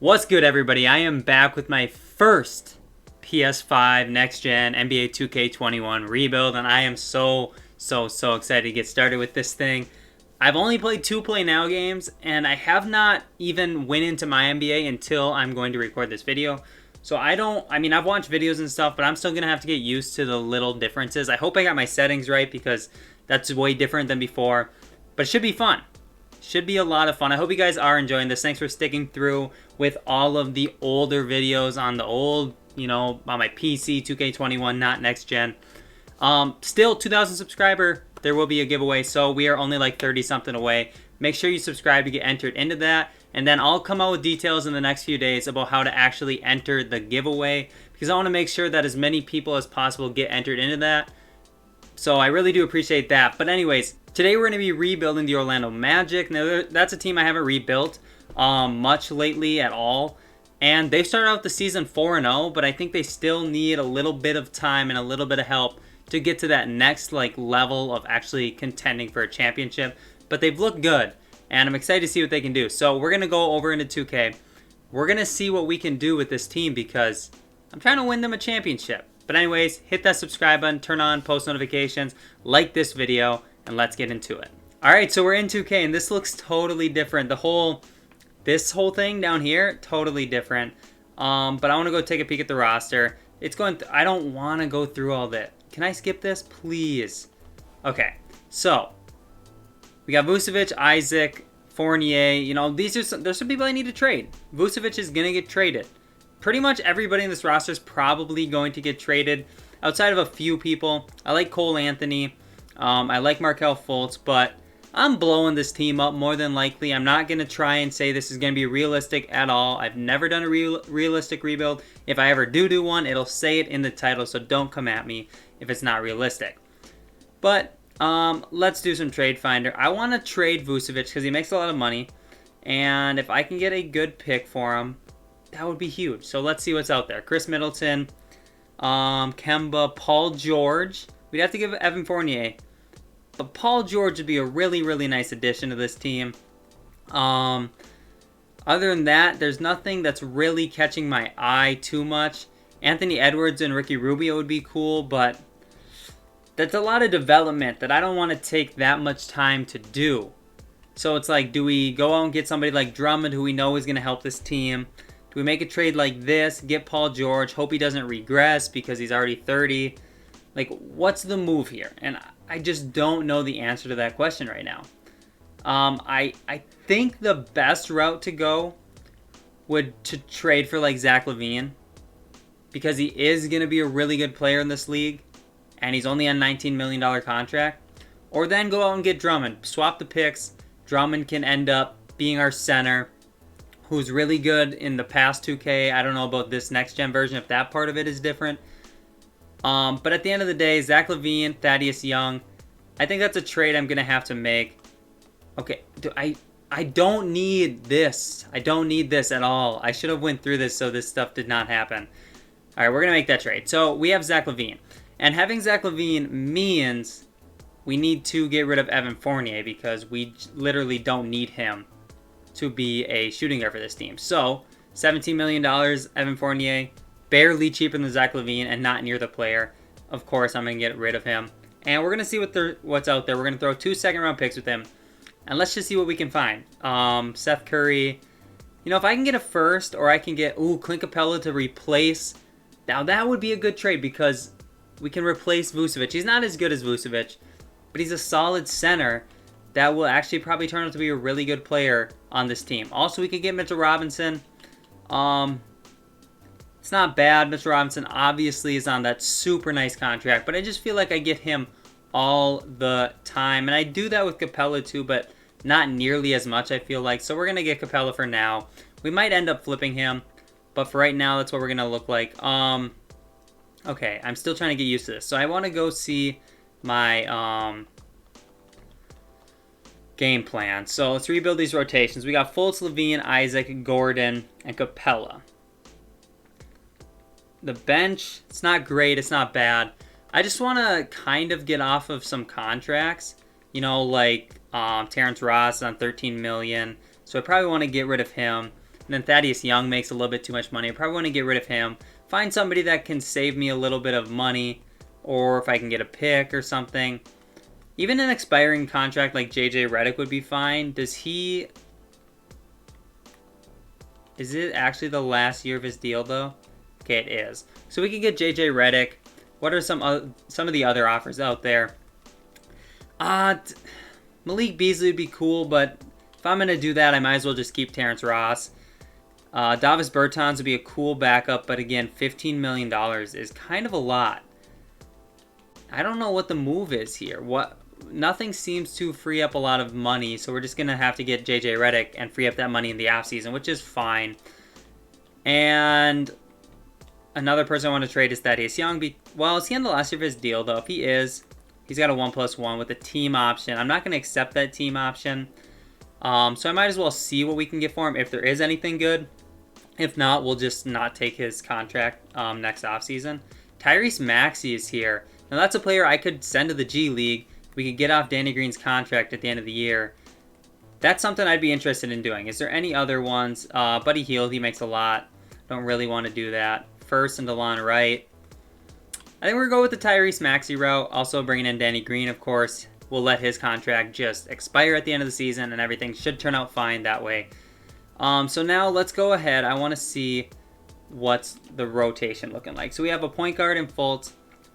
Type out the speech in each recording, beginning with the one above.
What's good, everybody? I am back with my first PS5 Next Gen NBA 2K21 rebuild, and I am so excited to get started with this thing. I've only played 2 Play Now games, and I have not even went into my NBA until I'm going to record this video. So I've watched videos and stuff, but I'm still going to have to get used to the little differences. I hope I got my settings right because that's way different than before, but it should be fun. Should be a lot of fun. I hope you guys are enjoying this. Thanks for sticking through with all of the older videos on the old, on my PC, 2K21, not next gen. Still 2,000 subscriber, there will be a giveaway. So we are only like 30 something away. Make sure you subscribe to get entered into that. And then I'll come out with details in the next few days about how to actually enter the giveaway, because I want to make sure that as many people as possible get entered into that. So I really do appreciate that. But anyways, today we're going to be rebuilding the Orlando Magic. Now, that's a team I haven't rebuilt much lately at all. And they started out the season 4-0, but I think they still need a little bit of time and a little bit of help to get to that next level of actually contending for a championship. But they've looked good, and I'm excited to see what they can do. So we're going to go over into 2K. We're going to see what we can do with this team because I'm trying to win them a championship. But anyways, hit that subscribe button, turn on post notifications, like this video, and let's get into it. Alright, so we're in 2K, and this looks totally different. This whole thing down here, totally different. But I want to go take a peek at the roster. I don't want to go through all that. Can I skip this, please? Okay, so we got Vucevic, Isaac, Fournier. There's some people I need to trade. Vucevic is going to get traded. Pretty much everybody in this roster is probably going to get traded outside of a few people. I like Cole Anthony. I like Markelle Fultz, but I'm blowing this team up more than likely. I'm not going to try and say this is going to be realistic at all. I've never done a realistic rebuild. If I ever do one, it'll say it in the title, so don't come at me if it's not realistic. But let's do some trade finder. I want to trade Vucevic because he makes a lot of money, and if I can get a good pick for him, that would be huge. So let's see what's out there. Chris Middleton, Kemba, Paul George. We'd have to give Evan Fournier. But Paul George would be a really nice addition to this team. Other than that, there's nothing that's really catching my eye too much. Anthony Edwards and Ricky Rubio would be cool, but that's a lot of development that I don't want to take that much time to do. So it's like, do we go out and get somebody like Drummond, who we know is going to help this team? Do we make a trade like this, get Paul George, hope he doesn't regress because he's already 30? What's the move here? And I just don't know the answer to that question right now. I think the best route to go would to trade for Zach LaVine, because he is going to be a really good player in this league, and he's only on a $19 million contract. Or then go out and get Drummond. Swap the picks. Drummond can end up being our center, who's really good in the past 2K. I don't know about this next-gen version, if that part of it is different. But at the end of the day, Zach LaVine, Thaddeus Young, I think that's a trade I'm going to have to make. Okay, I don't need this. I don't need this at all. I should have went through this so this stuff did not happen. All right, we're going to make that trade. So we have Zach LaVine. And having Zach LaVine means we need to get rid of Evan Fournier because we literally don't need him to be a shooting guard for this team. So, $17 million, Evan Fournier, barely cheaper than Zach LaVine and not near the player. Of course, I'm going to get rid of him. And we're going to see what's out there. We're going to throw 2 second-round picks with him. And let's just see what we can find. Seth Curry. If I can get a first, or I can get, Clint Capella to replace. Now, that would be a good trade because we can replace Vucevic. He's not as good as Vucevic, but he's a solid center that will actually probably turn out to be a really good player on this team. Also, we could get Mitchell Robinson. It's not bad. Mitchell Robinson obviously is on that super nice contract, but I just feel like I get him all the time. And I do that with Capella too, but not nearly as much, I feel like. So we're going to get Capella for now. We might end up flipping him, but for right now, that's what we're going to look like. Okay, I'm still trying to get used to this. So I want to go see my game plan. So let's rebuild these rotations. We got Fultz, LaVine, Isaac, Gordon, and Capella. The bench, it's not great, it's not bad. I just want to kind of get off of some contracts. Terrence Ross on $13 million. So I probably want to get rid of him. And then Thaddeus Young makes a little bit too much money. I probably want to get rid of him. Find somebody that can save me a little bit of money, or if I can get a pick or something. Even an expiring contract like JJ Redick would be fine. Is it actually the last year of his deal though? Okay, it is. So we can get JJ Redick. What are some of the other offers out there? Malik Beasley would be cool, but if I'm going to do that, I might as well just keep Terrence Ross. Davis Bertans would be a cool backup, but again, $15 million is kind of a lot. I don't know what the move is here. Nothing seems to free up a lot of money, so we're just going to have to get JJ Redick and free up that money in the offseason, which is fine. And another person I want to trade is Thaddeus Young. Well, is he on the last year of his deal, though? If he is, he's got a 1+1 with a team option. I'm not going to accept that team option. So I might as well see what we can get for him if there is anything good. If not, we'll just not take his contract next offseason. Tyrese Maxey is here. Now, that's a player I could send to the G League. We could get off Danny Green's contract at the end of the year. That's something I'd be interested in doing. Is there any other ones? Buddy Hield, he makes a lot. Don't really want to do that. First and DeLon Wright. I think we're going to go with the Tyrese Maxey route. Also bringing in Danny Green, of course. We'll let his contract just expire at the end of the season, and everything should turn out fine that way. So now let's go ahead. I want to see what's the rotation looking like. So we have a point guard in Fultz.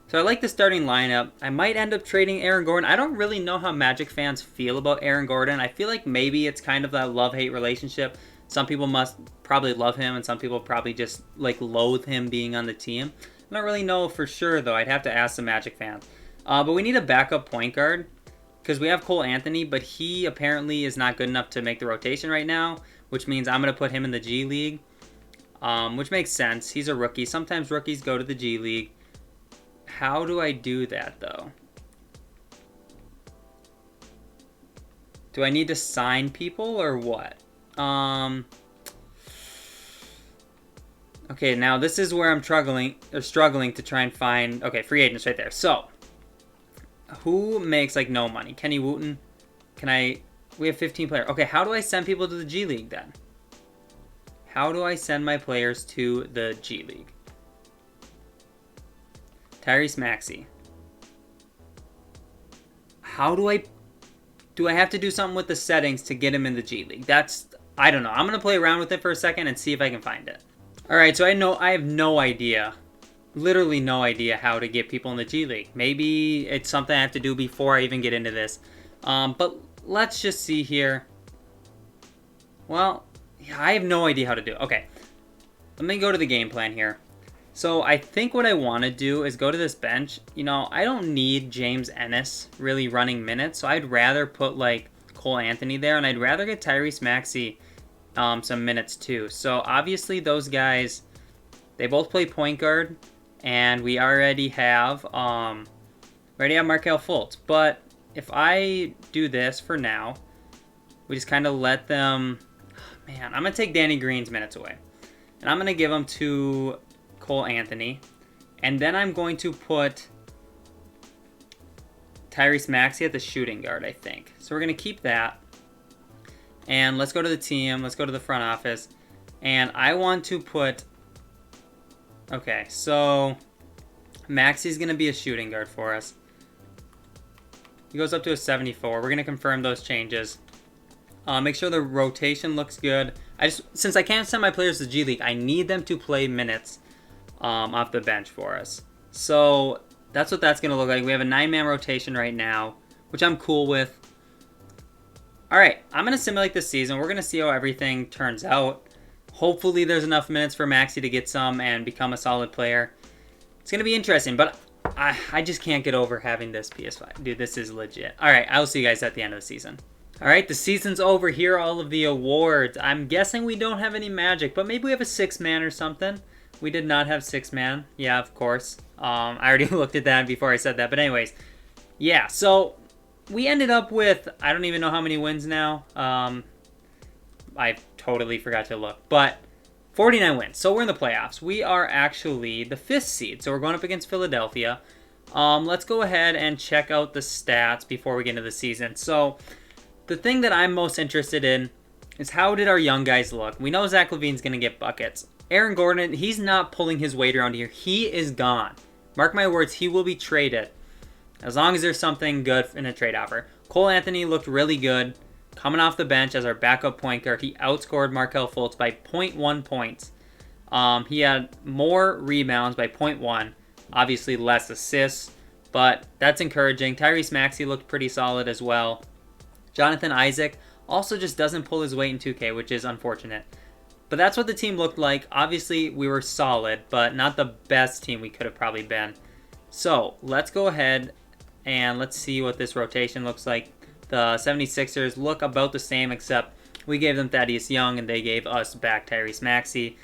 So I like the starting lineup. I might end up trading Aaron Gordon. I don't really know how Magic fans feel about Aaron Gordon. I feel like maybe it's kind of that love-hate relationship. Some people must probably love him, and some people probably just like loathe him being on the team. I don't really know for sure, though. I'd have to ask some Magic fans. But we need a backup point guard because we have Cole Anthony, but he apparently is not good enough to make the rotation right now, which means I'm going to put him in the G League, which makes sense. He's a rookie. Sometimes rookies go to the G League. How do I do that, though? Do I need to sign people or what? Okay, now this is where I'm struggling to try and find... Okay, free agents right there. So, who makes, like, no money? Kenny Wooten? We have 15 players. Okay, how do I send people to the G League, then? How do I send my players to the G League? Tyrese Maxey. How do I have to do something with the settings to get him in the G League? I don't know. I'm going to play around with it for a second and see if I can find it. All right, so I have no idea, literally no idea how to get people in the G League. Maybe it's something I have to do before I even get into this. But let's just see here. Well, yeah, I have no idea how to do it. Okay, let me go to the game plan here. So I think what I want to do is go to this bench. You know, I don't need James Ennis really running minutes, so I'd rather put like Cole Anthony there, and I'd rather get Tyrese Maxey some minutes too. So obviously those guys, they both play point guard, and we already have Markelle Fultz. But if I do this for now, we just kind of let them. Man, I'm gonna take Danny Green's minutes away, and I'm gonna give them to Cole Anthony, and then I'm going to put Tyrese Maxey at the shooting guard, I think. So we're going to keep that, and let's go to the team, let's go to the front office, and I want to put, okay, so Maxey's going to be a shooting guard for us. He goes up to a 74. We're going to confirm those changes. Make sure the rotation looks good. Since I can't send my players to G League, I need them to play minutes off the bench for us. So that's what that's going to look like. We have a 9-man rotation right now, which I'm cool with. All right, I'm going to simulate this season. We're going to see how everything turns out. Hopefully there's enough minutes for Maxey to get some and become a solid player. It's going to be interesting, but I just can't get over having this PS5. Dude, this is legit. All right, I'll see you guys at the end of the season. All right, the season's over. Here are all of the awards. I'm guessing we don't have any Magic, but maybe we have a 6-man or something. We did not have 6-man. Yeah, of course. I already looked at that before I said that. But anyways, yeah, so we ended up with, I don't even know how many wins now. I totally forgot to look. But 49 wins. So we're in the playoffs. We are actually the 5th seed. So we're going up against Philadelphia. Let's go ahead and check out the stats before we get into the season. So the thing that I'm most interested in is how did our young guys look? We know Zach LaVine's going to get buckets. Aaron Gordon, he's not pulling his weight around here. He is gone. Mark my words, he will be traded as long as there's something good in a trade offer. Cole Anthony looked really good coming off the bench as our backup point guard. He outscored Markelle Fultz by 0.1 points. He had more rebounds by 0.1. Obviously less assists, but that's encouraging. Tyrese Maxey looked pretty solid as well. Jonathan Isaac also just doesn't pull his weight in 2K, which is unfortunate. But that's what the team looked like. Obviously, we were solid, but not the best team we could have probably been. So let's go ahead and let's see what this rotation looks like. The 76ers look about the same, except we gave them Thaddeus Young and they gave us back Tyrese Maxey.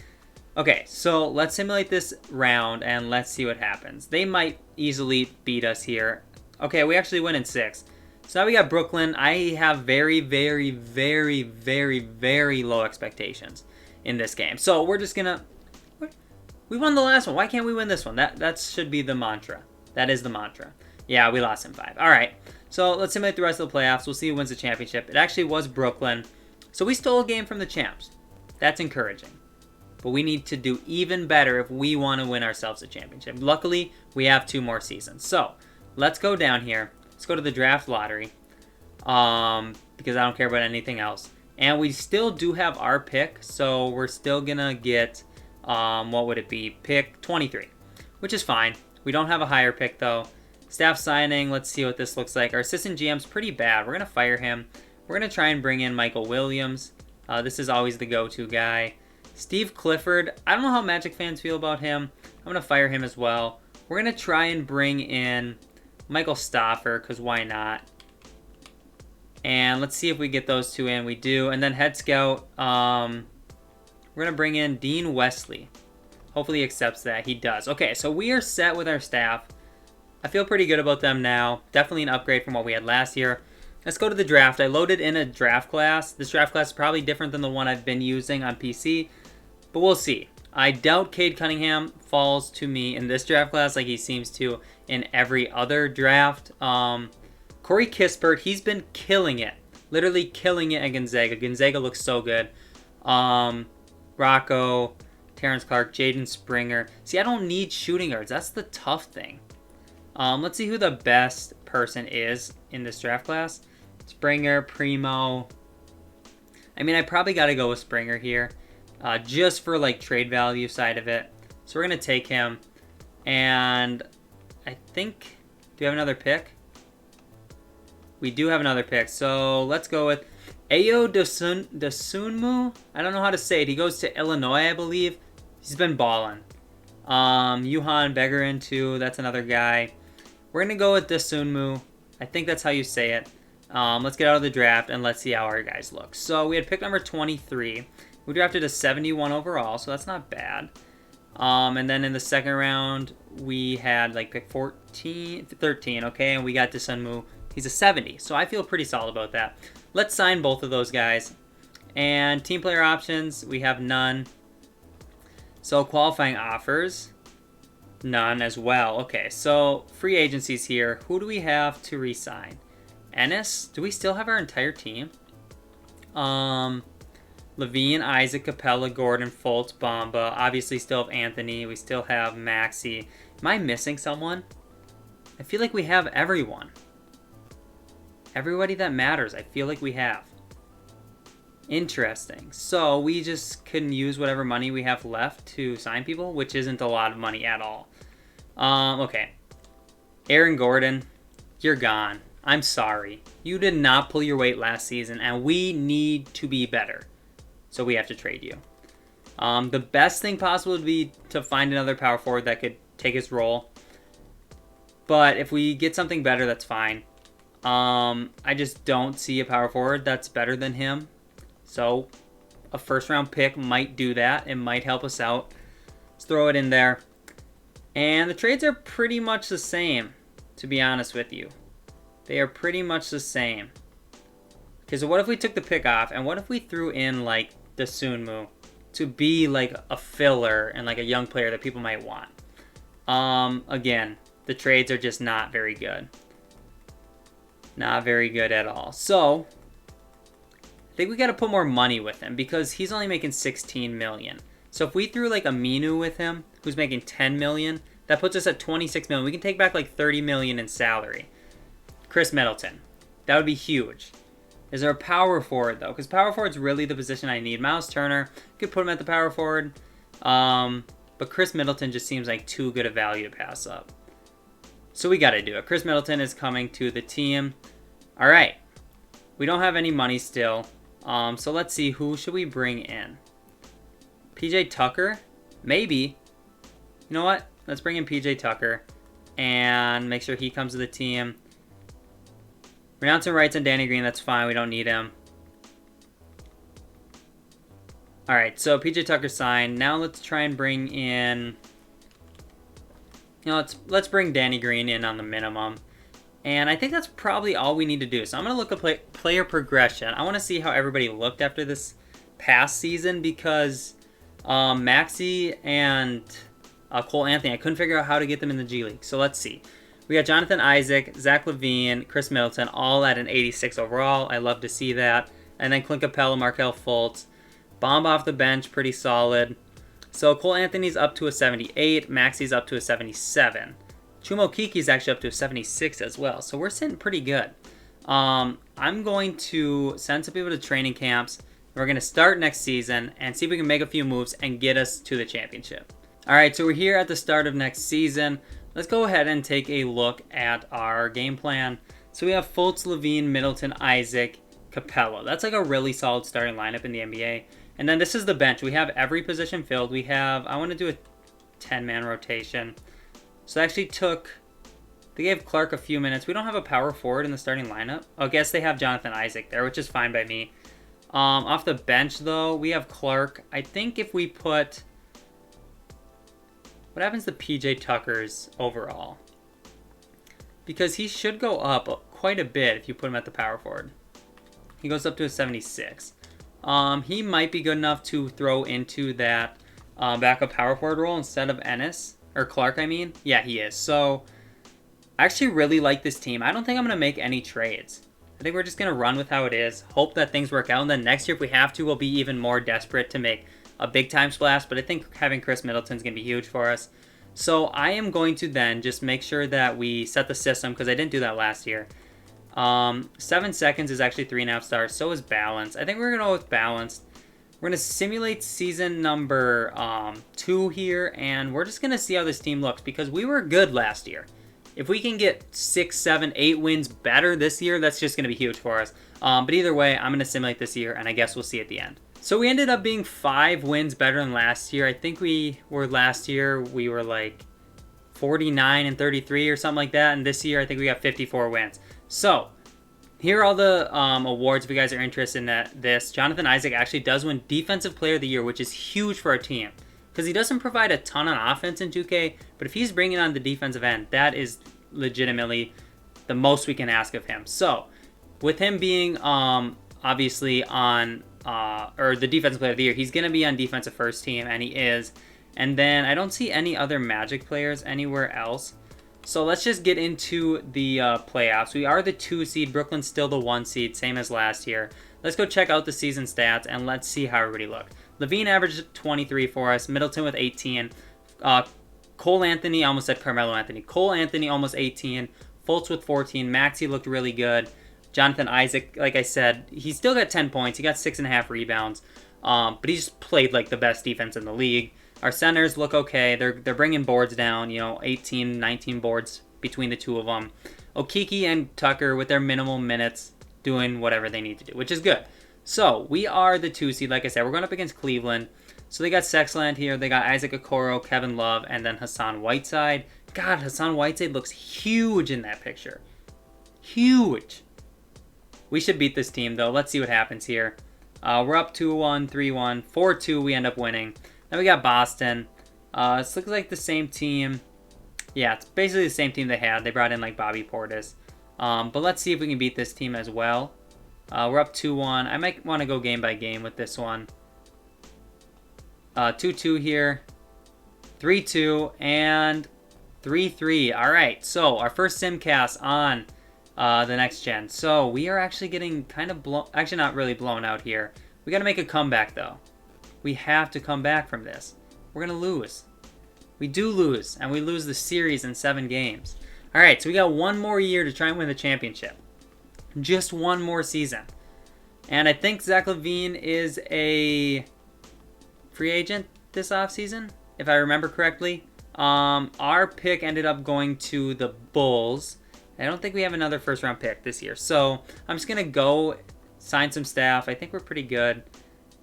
Okay, so let's simulate this round and let's see what happens. They might easily beat us here. Okay, we actually win in 6. So now we got Brooklyn. I have very, very, very, very, very low expectations in this game. So we're just gonna... We won the last one. Why can't we win this one? That should be the mantra. That is the mantra. Yeah, we lost in 5. All right, so let's simulate the rest of the playoffs. We'll see who wins the championship. It actually was Brooklyn. So we stole a game from the champs. That's encouraging. But we need to do even better if we want to win ourselves a championship. Luckily, we have 2 more seasons. So let's go down here. Let's go to the draft lottery because I don't care about anything else. And we still do have our pick, so we're still going to get, what would it be, pick 23, which is fine. We don't have a higher pick, though. Staff signing, let's see what this looks like. Our assistant GM's pretty bad. We're going to fire him. We're going to try and bring in Michael Williams. This is always the go-to guy. Steve Clifford, I don't know how Magic fans feel about him. I'm going to fire him as well. We're going to try and bring in Michael Stoffer, because why not? And let's see if we get those 2 in. We do. And then head scout, we're going to bring in Dean Wesley. Hopefully he accepts that. He does. Okay, so we are set with our staff. I feel pretty good about them now. Definitely an upgrade from what we had last year. Let's go to the draft. I loaded in a draft class. This draft class is probably different than the one I've been using on PC, but we'll see. I doubt Cade Cunningham falls to me in this draft class like he seems to in every other draft. Corey Kispert, he's been killing it. Literally killing it at Gonzaga. Gonzaga looks so good. Rocco, Terrence Clark, Jaden Springer. See, I don't need shooting guards. That's the tough thing. Let's see who the best person is in this draft class. Springer, Primo. I mean, I probably got to go with Springer here. Just for, like, trade value side of it. So we're going to take him. And I think... Do we have another pick? We do have another pick. So let's go with Ayo Dosunmu. I don't know how to say it. He goes to Illinois, I believe. He's been balling. Yuhan Begarin, too. That's another guy. We're going to go with Dosunmu. I think that's how you say it. Let's get out of the draft and let's see how our guys look. So we had pick number 23. We drafted a 71 overall, so that's not bad. And then in the second round, we had like pick 13, okay? And we got Dosunmu. He's a 70, so I feel pretty solid about that. Let's sign both of those guys. And team player options, we have none. So qualifying offers, none as well. Okay, so free agencies here. Who do we have to re-sign? Ennis? Do we still have our entire team? Levine, Isaac, Capella, Gordon, Fultz, Bamba. Obviously still have Anthony. We still have Maxey. Am I missing someone? I feel like we have everyone. Everybody that matters, I feel like we have. Interesting. So we just can use whatever money we have left to sign people, which isn't a lot of money at all. Okay. Aaron Gordon, you're gone. I'm sorry. You did not pull your weight last season, and we need to be better. So we have to trade you. The best thing possible would be to find another power forward that could take his role. But if we get something better, that's fine. I just don't see a power forward that's better than him. So a first round pick might do that. It might help us out. Let's throw it in there. And the trades are pretty much the same, to be honest with you. They are pretty much the same. Okay, so what if we took the pick off, and what if we threw in, like, Dosunmu to be, like, a filler and, like, a young player that people might want? Again, the trades are just not very good. Not very good at all. So, I think we got to put more money with him because he's only making 16 million. So if we threw like a Minu with him, who's making 10 million, that puts us at 26 million. We can take back like 30 million in salary. Chris Middleton, that would be huge. Is there a power forward though? Because power forward's really the position I need. Miles Turner, could put him at the power forward. But Chris Middleton just seems like too good a value to pass up. So we got to do it. Chris Middleton is coming to the team. All right. We don't have any money still. So let's see. Who should we bring in? PJ Tucker? Maybe. You know what? Let's bring in PJ Tucker and make sure he comes to the team. Renouncing rights on Danny Green. That's fine. We don't need him. All right. So PJ Tucker signed. Now let's try and bring in... let's bring Danny Green in on the minimum. And I think that's probably all we need to do. So I'm going to look at player progression. I want to see how everybody looked after this past season because Maxey and Cole Anthony, I couldn't figure out how to get them in the G League. So let's see. We got Jonathan Isaac, Zach LaVine, Chris Middleton, all at an 86 overall. I love to see that. And then Clint Capella, Markelle Fultz. Bomb off the bench, pretty solid. So Cole Anthony's up to a 78. Maxey's up to a 77. Chuma Okeke's actually up to a 76 as well. So we're sitting pretty good. I'm going to send some people to training camps. We're going to start next season and see if we can make a few moves and get us to the championship. All right, so we're here at the start of next season. Let's go ahead and take a look at our game plan. So we have Fultz, LaVine, Middleton, Isaac, Capella. That's like a really solid starting lineup in the NBA. And then this is the bench. We have every position filled. We have, I want to do a 10-man rotation. So they actually they gave Clark a few minutes. We don't have a power forward in the starting lineup. I guess they have Jonathan Isaac there, which is fine by me. Off the bench, though, we have Clark. I think if we put... What happens to PJ Tucker's overall? Because he should go up quite a bit if you put him at the power forward. He goes up to a 76. He might be good enough to throw into that backup power forward role instead of Ennis. Or Clark, I mean. Yeah, he is. So, I actually really like this team. I don't think I'm going to make any trades. I think we're just going to run with how it is. Hope that things work out. And then next year, if we have to, we'll be even more desperate to make a big-time splash. But I think having Chris Middleton is going to be huge for us. So, I am going to then just make sure that we set the system. Because I didn't do that last year. 7 seconds is actually 3.5 stars. So is balanced. I think we're going to go with balanced. We're going to simulate season number 2 here, and we're just going to see how this team looks, because we were good last year. If we can get 6, 7, 8 wins better this year, that's just going to be huge for us. But either way, I'm going to simulate this year, and I guess we'll see at the end. So we ended up being 5 wins better than last year. I think last year, we were like 49 and 33 or something like that, and this year I think we got 54 wins. So... here are all the awards if you guys are interested in this. Jonathan Isaac actually does win Defensive Player of the Year, which is huge for our team. Because he doesn't provide a ton on offense in 2K, but if he's bringing on the defensive end, that is legitimately the most we can ask of him. So, with him being obviously on, or the Defensive Player of the Year, he's going to be on Defensive First Team, and he is. And then I don't see any other Magic players anywhere else. So let's just get into the playoffs. We are the 2 seed. Brooklyn's still the 1 seed, same as last year. Let's go check out the season stats, and let's see how everybody looked. LaVine averaged 23 for us. Middleton with 18. Cole Anthony, I almost said Carmelo Anthony. Cole Anthony almost 18. Fultz with 14. Maxey looked really good. Jonathan Isaac, like I said, he still got 10 points. He got 6.5 rebounds. But he just played like the best defense in the league. Our centers look okay. They're bringing boards down, 18, 19 boards between the two of them. Okeke and Tucker with their minimal minutes doing whatever they need to do, which is good. So, we are the 2 seed, like I said. We're going up against Cleveland. So, they got Sexland here. They got Isaac Okoro, Kevin Love, and then Hassan Whiteside. God, Hassan Whiteside looks huge in that picture. Huge. We should beat this team, though. Let's see what happens here. We're up 2-1, 3-1, 4-2. We end up winning. Then we got Boston. This looks like the same team. Yeah, it's basically the same team they had. They brought in like Bobby Portis. But let's see if we can beat this team as well. We're up 2-1. I might want to go game by game with this one. 2-2 here. 3-2 and 3-3. All right, so our first simcast on the next gen. So we are actually getting kind of blown, actually not really blown out here. We got to make a comeback though. We have to come back from this. We're going to lose. We do lose, and we lose the series in 7 games. All right, so we got one more year to try and win the championship. Just one more season. And I think Zach LaVine is a free agent this offseason, if I remember correctly. Our pick ended up going to the Bulls. I don't think we have another first-round pick this year. So I'm just going to go sign some staff. I think we're pretty good.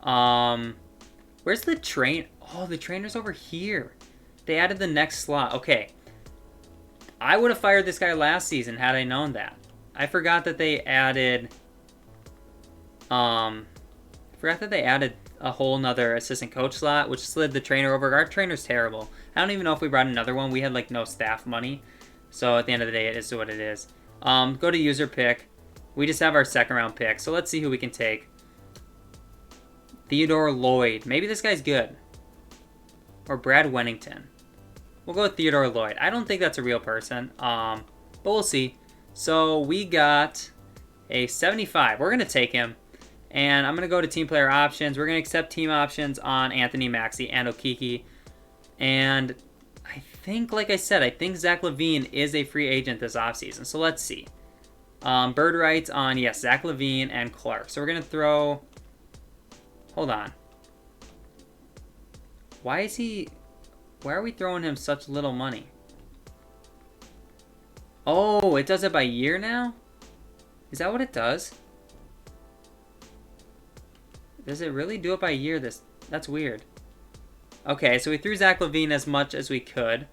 Where's the train? Oh, the trainer's over here. They added the next slot. Okay. I would have fired this guy last season had I known that. I forgot that they added... a whole nother assistant coach slot, which slid the trainer over. Our trainer's terrible. I don't even know if we brought another one. We had like no staff money. So at the end of the day, it is what it is. Go to user pick. We just have our second round pick. So let's see who we can take. Theodore Lloyd. Maybe this guy's good. Or Brad Wennington. We'll go with Theodore Lloyd. I don't think that's a real person. But we'll see. So we got a 75. We're going to take him. And I'm going to go to team player options. We're going to accept team options on Anthony Maxey and Okiki. And I think, like I said, I think Zach LaVine is a free agent this offseason. So let's see. Bird rights on, yes, Zach LaVine and Clark. So we're going to throw... Hold on. Why are we throwing him such little money? Oh, it does it by year now? Is that what it does? Does it really do it by year? That's weird. Okay, so we threw Zach LaVine as much as we could.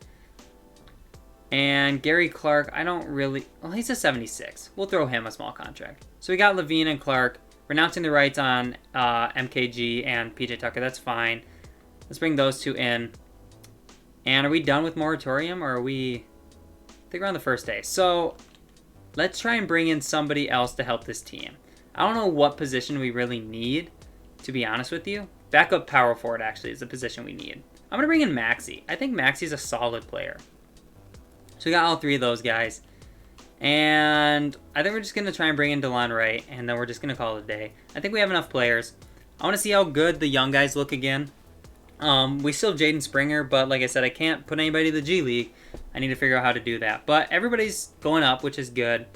And Gary Clark, I don't really... Well, he's a 76. We'll throw him a small contract. So we got LaVine and Clark. Renouncing the rights on MKG and PJ Tucker. That's fine. Let's bring those two in. And are we done with moratorium, or are we... I think we're on the first day. So let's try and bring in somebody else to help this team. I don't know what position we really need, to be honest with you. Backup power forward, actually, is the position we need. I'm going to bring in Maxey. I think Maxey's a solid player. So we got all 3 of those guys. And I think we're just going to try and bring in DeLon Wright, and then we're just going to call it a day. I think we have enough players. I want to see how good the young guys look again. We still have Jaden Springer, but like I said, I can't put anybody to the G League. I need to figure out how to do that. But everybody's going up, which is good.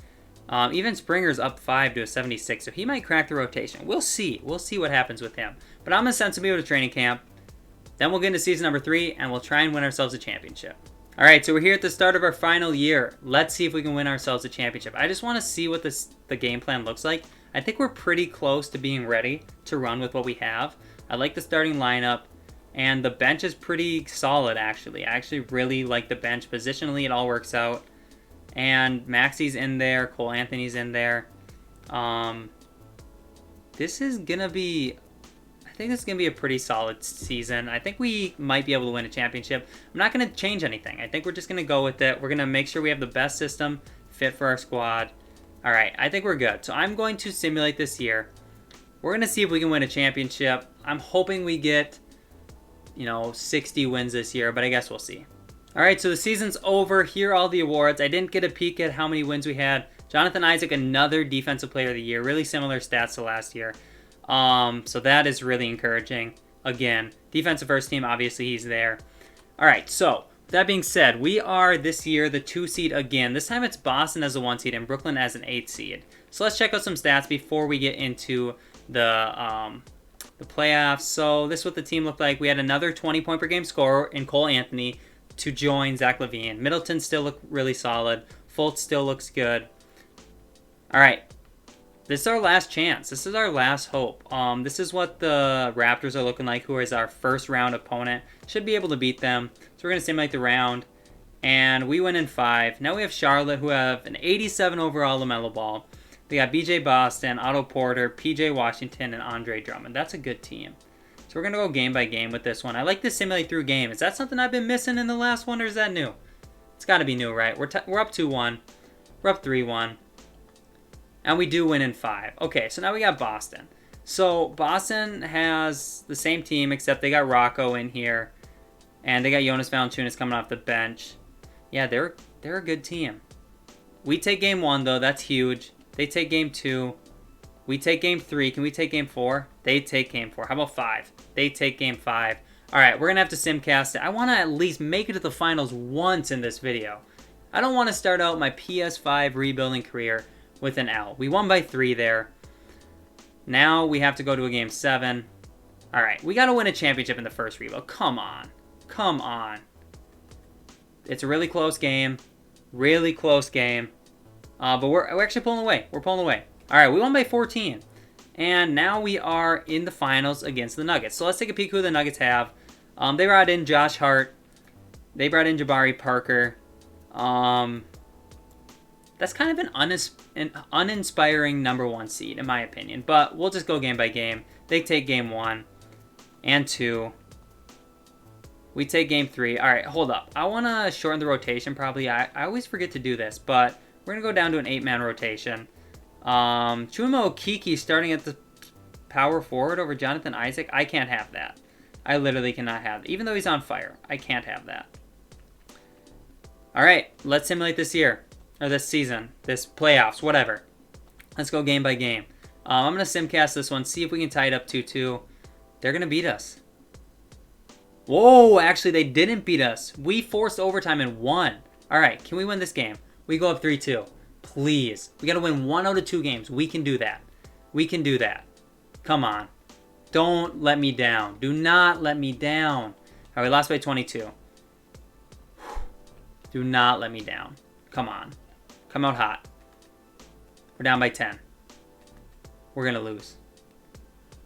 Even Springer's up 5 to a 76, so he might crack the rotation. We'll see. We'll see what happens with him. But I'm going to send some people to training camp. Then we'll get into season number 3, and we'll try and win ourselves a championship. All right, so we're here at the start of our final year. Let's see if we can win ourselves a championship. I just want to see what the game plan looks like. I think we're pretty close to being ready to run with what we have. I like the starting lineup, and the bench is pretty solid, actually. I actually really like the bench. Positionally, it all works out. And Maxey's in there. Cole Anthony's in there. This is going to be... I think this is going to be a pretty solid season. I think we might be able to win a championship. I'm not going to change anything. I think we're just going to go with it. We're going to make sure we have the best system fit for our squad. All right, I think we're good. So I'm going to simulate this year. We're going to see if we can win a championship. I'm hoping we get, 60 wins this year, but I guess we'll see. All right, so the season's over. Here are all the awards. I didn't get a peek at how many wins we had. Jonathan Isaac, another Defensive Player of the Year. Really similar stats to last year. So that is really encouraging. Again, defensive first team, obviously he's there. All right, so that being said, we are this year the 2 seed again. This time it's Boston as a 1 seed and Brooklyn as an 8 seed. So let's check out some stats before we get into the playoffs. So this is what the team looked like. We had another 20-point per game scorer in Cole Anthony to join Zach LaVine. Middleton still looked really solid. Fultz still looks good. All right. This is our last chance. This is our last hope. This is what the Raptors are looking like, who is our first round opponent. Should be able to beat them. So we're going to simulate the round. And we win in 5. Now we have Charlotte, who have an 87 overall LaMelo Ball. They got BJ Boston, Otto Porter, PJ Washington, and Andre Drummond. That's a good team. So we're going to go game by game with this one. I like to simulate through game. Is that something I've been missing in the last one, or is that new? It's got to be new, right? We're up 2-1. We're up 3-1. And we do win in 5. Okay, so now we got Boston. So Boston has the same team, except they got Rocco in here. And they got Jonas Valanciunas coming off the bench. Yeah, they're a good team. We take game 1, though. That's huge. They take game 2. We take game 3. Can we take game 4? They take game 4. How about 5? They take game 5. All right, we're going to have to simcast it. I want to at least make it to the finals once in this video. I don't want to start out my PS5 rebuilding career with an L. We won by 3 there. Now we have to go to a game 7. All right, we got to win a championship in the first rebuild. Come on. Come on. It's a really close game. Really close game. But we're actually pulling away. We're pulling away. All right, we won by 14. And now we are in the finals against the Nuggets. So let's take a peek who the Nuggets have. They brought in Josh Hart. They brought in Jabari Parker. That's kind of an uninspiring number 1 seed, in my opinion. But we'll just go game by game. They take game 1 and 2. We take game 3. All right, hold up. I want to shorten the rotation probably. I always forget to do this, but we're going to go down to an 8-man rotation. Chuma Okeke starting at the power forward over Jonathan Isaac. I can't have that. I literally cannot have that. Even though he's on fire, I can't have that. All right, let's simulate this year, or this season, this playoffs, whatever. Let's go game by game. I'm going to simcast this one, see if we can tie it up 2-2. They're going to beat us. Whoa, actually, they didn't beat us. We forced overtime and won. All right, can we win this game? We go up 3-2. Please. We got to win 1 out of 2 games. We can do that. We can do that. Come on. Don't let me down. Do not let me down. All right, we lost by 22. Do not let me down. Come on. Come out hot. We're down by 10. We're going to lose.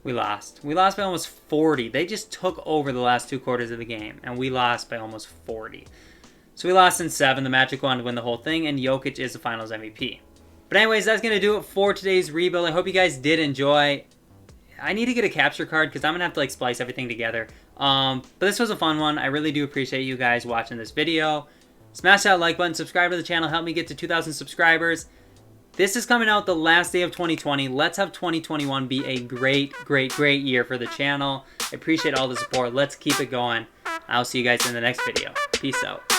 We lost. We lost by almost 40. They just took over the last 2 quarters of the game, and we lost by almost 40. So we lost in 7. The Magic wanted to win the whole thing, and Jokic is the Finals MVP. But anyways, that's going to do it for today's rebuild. I hope you guys did enjoy. I need to get a capture card because I'm going to have to splice everything together. But this was a fun one. I really do appreciate you guys watching this video. Smash that like button, subscribe to the channel, help me get to 2,000 subscribers. This is coming out the last day of 2020. Let's have 2021 be a great, great, great year for the channel. I appreciate all the support. Let's keep it going. I'll see you guys in the next video. Peace out.